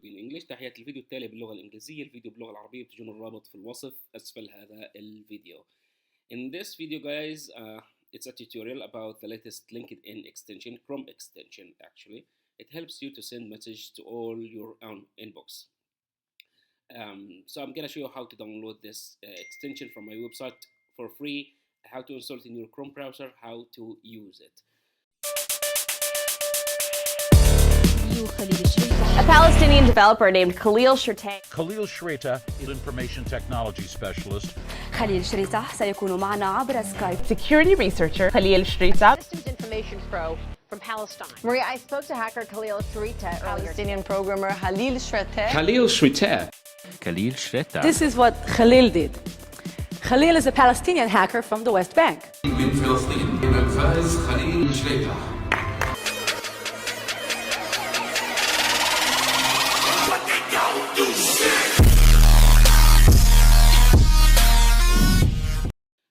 in English. تحياتي. الفيديو التالي باللغة الإنجليزية، الفيديو باللغة العربية، بتجون الرابط في الوصف أسفل هذا الفيديو. In this video guys, it's a tutorial about the latest LinkedIn extension, Chrome extension actually. It helps you to send message to all your own inbox. So I'm gonna show you how to download this extension from my website for free, how to install it in your Chrome browser, how to use it. A Palestinian developer named Shreateh. Shreateh is information technology specialist. Shreateh سيكون معنا عبر سكايب. Security researcher Shreateh. Systems information pro from Palestine. Maria, I spoke to hacker Shreateh earlier. Palestinian programmer Shreateh. Shreateh. Shreateh. This is what Khalil did. Khalil is a Palestinian hacker from the West Bank. من فلسطين الفائز خليل شريطة.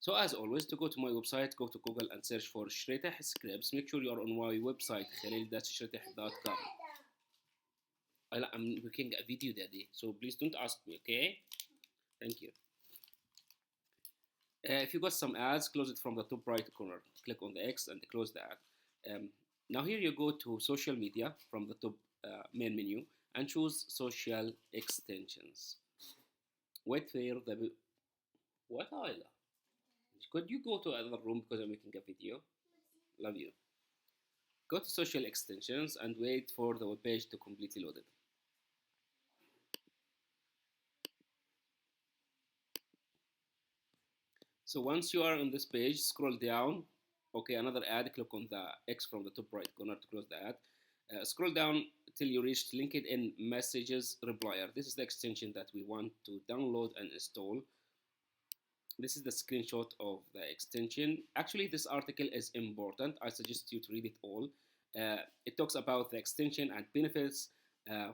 So as always, to go to my website, go to Google and search for Shreateh scripts. Make sure you are on my website, khalil-shreateh.com. I'm making a video daddy, so please don't ask me, okay? Thank you. If you got some ads, close it from the top right corner. Click on the X and close the ad. Now here you go to social media from the top main menu and choose social extensions. Wait for the... What are you? Could you go to another room because I'm making a video? Love you. Go to social extensions and wait for the web page to completely load it. So once you are on this page, scroll down. Okay, another ad. Click on the X from the top right corner to close the ad. Scroll down till you reach LinkedIn Messages Replier. This is the extension that we want to download and install. This is the screenshot of the extension. Actually, this article is important. I suggest you to read it all. It talks about the extension and benefits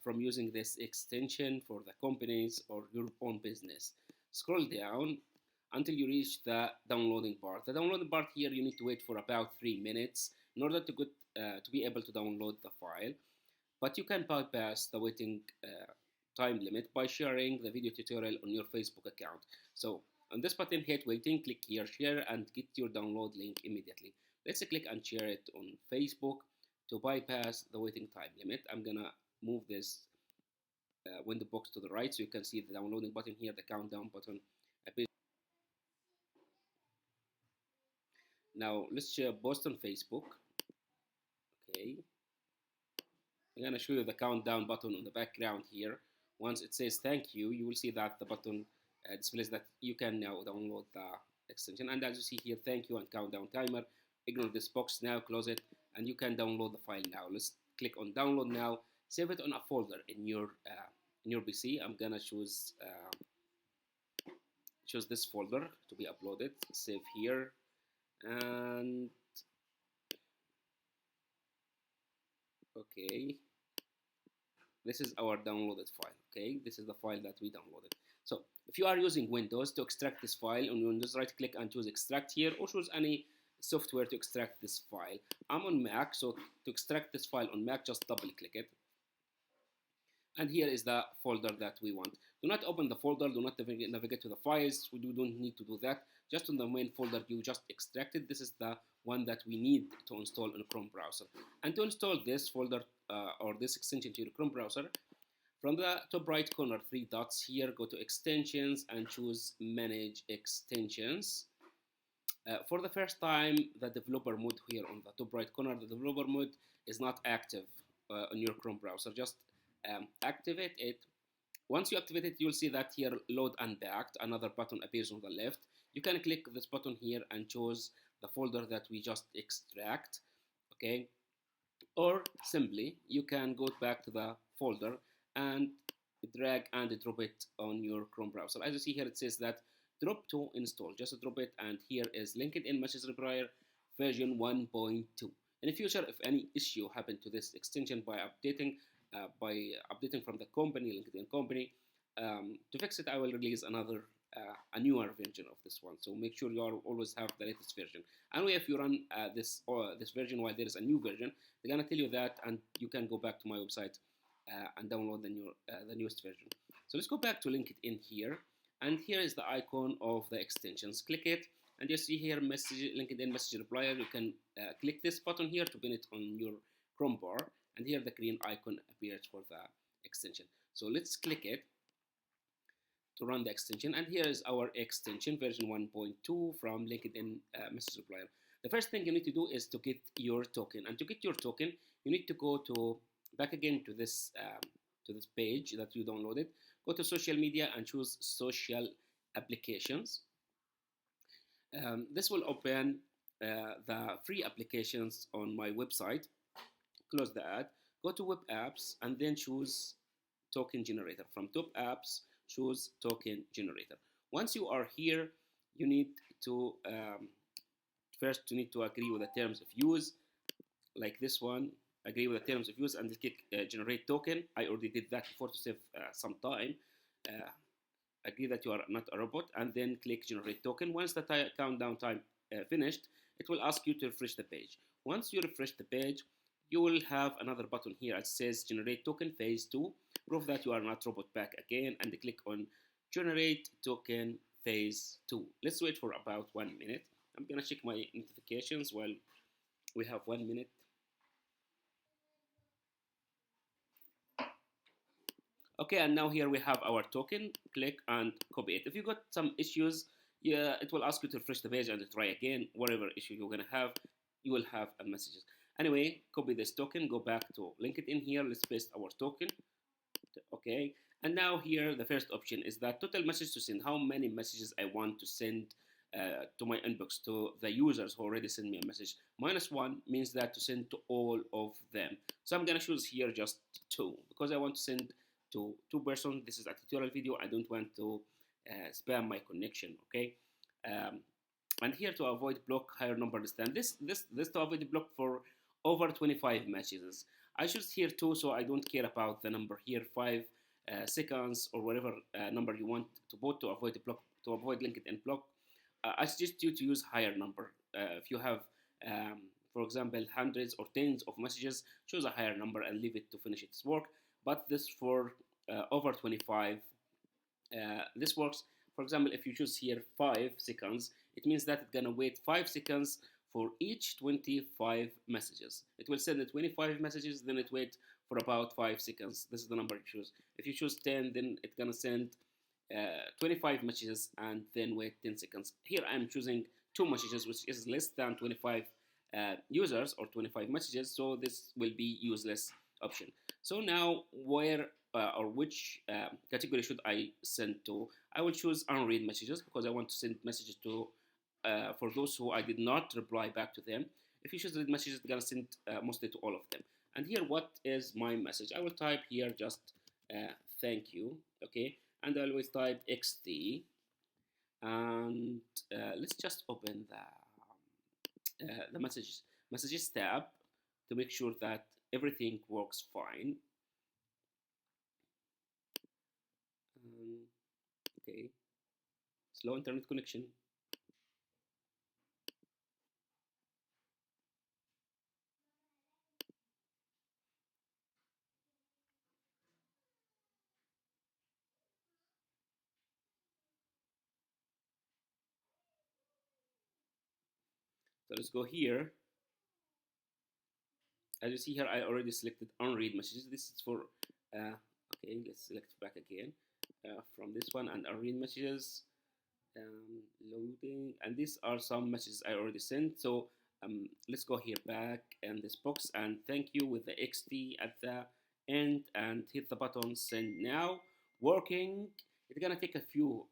from using this extension for the companies or your own business. Scroll down until you reach the downloading part. The downloading part here, you need to wait for about 3 minutes in order to be able to download the file. But you can bypass the waiting time limit by sharing the video tutorial on your Facebook account. So on this button, hit waiting, click here, share, and get your download link immediately. Let's click and share it on Facebook to bypass the waiting time limit. I'm gonna move this window box to the right so you can see the downloading button here, the countdown button. Now let's share post on Facebook. Okay, I'm gonna show you the countdown button on the background here. Once it says thank you, you will see that the button displays that you can now download the extension. And as you see here, thank you and countdown timer. Ignore this box now, close it, and you can download the file now. Let's click on download now. Save it on a folder in your PC. I'm gonna choose this folder to be uploaded. Save here, and okay, this is our downloaded file. Okay, this is the file that we downloaded. So if you are using Windows, to extract this file on Windows, right click and choose extract here, or choose any software to extract this file. I'm on Mac, so to extract this file on Mac, just double click it. And here is the folder that we want. Do not open the folder, do not navigate to the files. We don't need to do that. Just on the main folder you just extracted, this is the one that we need to install in a Chrome browser. And to install this folder or this extension to your Chrome browser, from the top right corner, 3 dots here, go to extensions and choose manage extensions. For the first time, the developer mode here on the top right corner, the developer mode is not active on your Chrome browser. Just activate it. Once you activate it, you'll see that here load unpacked. Another button appears on the left. You can click this button here and choose the folder that we just extract. Okay, or simply you can go back to the folder and drag and drop it on your Chrome browser. As you see here, it says that drop to install. Just drop it, and here is LinkedIn Message Replier version 1.2. In the future, if any issue happened to this extension by updating from the company, LinkedIn company, to fix it, I will release a newer version of this one. So make sure you always have the latest version. And if you run this version while there is a new version, they're gonna tell you that, and you can go back to my website and download the newest version. So let's go back to LinkedIn here, and here is the icon of the extensions. Click it, and you see here LinkedIn message replier. You can click this button here to pin it on your Chrome bar, and here the green icon appears for the extension. So let's click it to run the extension, and here is our extension version 1.2 from LinkedIn message replier. The first thing you need to do is to get your token, and to get your token you need to go back again to this page that you downloaded. Go to social media and choose social applications. This will open the free applications on my website. Close the ad, go to web apps, and then choose token generator. From top apps, choose token generator. Once you are here, you need to first you need to agree with the terms of use, like this one. Agree with the terms of use and click generate token. I already did that before to save some time. Agree that you are not a robot, and then click generate token. Once the countdown time finished, it will ask you to refresh the page. Once you refresh the page, you will have another button here. It says generate token phase 2. Prove that you are not robot back again, and click on generate token phase 2. Let's wait for about 1 minute. I'm gonna check my notifications while we have 1 minute. Okay, and now here we have our token. Click and copy it. If you got some issues, yeah, it will ask you to refresh the page and try again. Whatever issue you're gonna have, you will have a messages. Anyway, copy this token, go back to LinkedIn here. Let's paste our token. Okay, and now here the first option is that total message to send. How many messages I want to send to my inbox, to the users who already sent me a message. -1 means that to send to all of them. So I'm gonna choose here just 2 because I want to send to 2 persons. This is a tutorial video. I don't want to spam my connection. Okay, and here to avoid block higher number than this to avoid block for over 25 messages. I choose here 2, so I don't care about the number here, 5 seconds or whatever number you want to put to avoid the block, to avoid LinkedIn block. I suggest you to use higher number. If you have, for example, hundreds or tens of messages, choose a higher number and leave it to finish its work. But this for over 25, this works. For example, if you choose here 5 seconds, it means that it's gonna wait 5 seconds for each 25 messages. It will send the 25 messages, then it wait for about 5 seconds. This is the number you choose. If you choose 10, then it's gonna send 25 messages and then wait 10 seconds. Here I'm choosing 2 messages, which is less than 25 users or 25 messages, so this will be useless option. So now where or which category should I send to? I will choose unread messages because I want to send messages to for those who I did not reply back to them. If you choose read messages, it's gonna send mostly to all of them. And here, what is my message? I will type here just thank you, okay? And I will type XT, and let's just open the messages tab to make sure that everything works fine. Okay, slow internet connection. So let's go here. As you see here, I already selected unread messages. This is for, okay, let's select back again from this one, and unread messages, loading, and these are some messages I already sent. So let's go here back in this box and thank you with the XT at the end and hit the button send now. Working. It's gonna take a few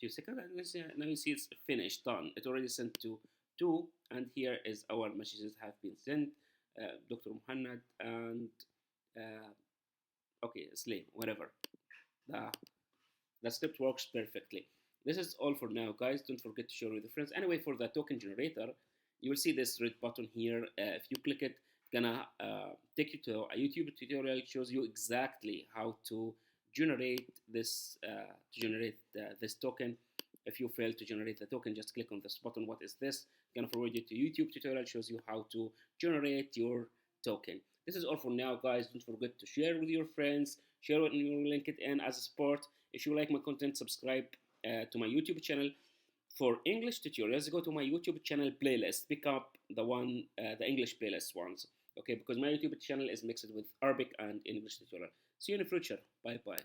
seconds, and now you see it's finished, done. It already sent to 2, and here is our messages have been sent. Dr. Muhammad and okay, Slim, whatever. The script works perfectly. This is all for now, guys. Don't forget to share with your friends. Anyway, for the token generator, you will see this red button here. If you click it, it's gonna take you to a YouTube tutorial. It shows you exactly how to generate this this token. If you fail to generate the token, just click on this button. What is this? It's gonna forward you to YouTube tutorial. Shows you how to generate your token. This This is all for now, guys. Don't forget to share with your friends, share it on your LinkedIn as a support. If you like my content, subscribe to my YouTube channel. For English tutorials, go to my YouTube channel playlist. Pick up the English playlist ones, okay? Because my YouTube channel is mixed with Arabic and English tutorial. See you in the future. Bye bye.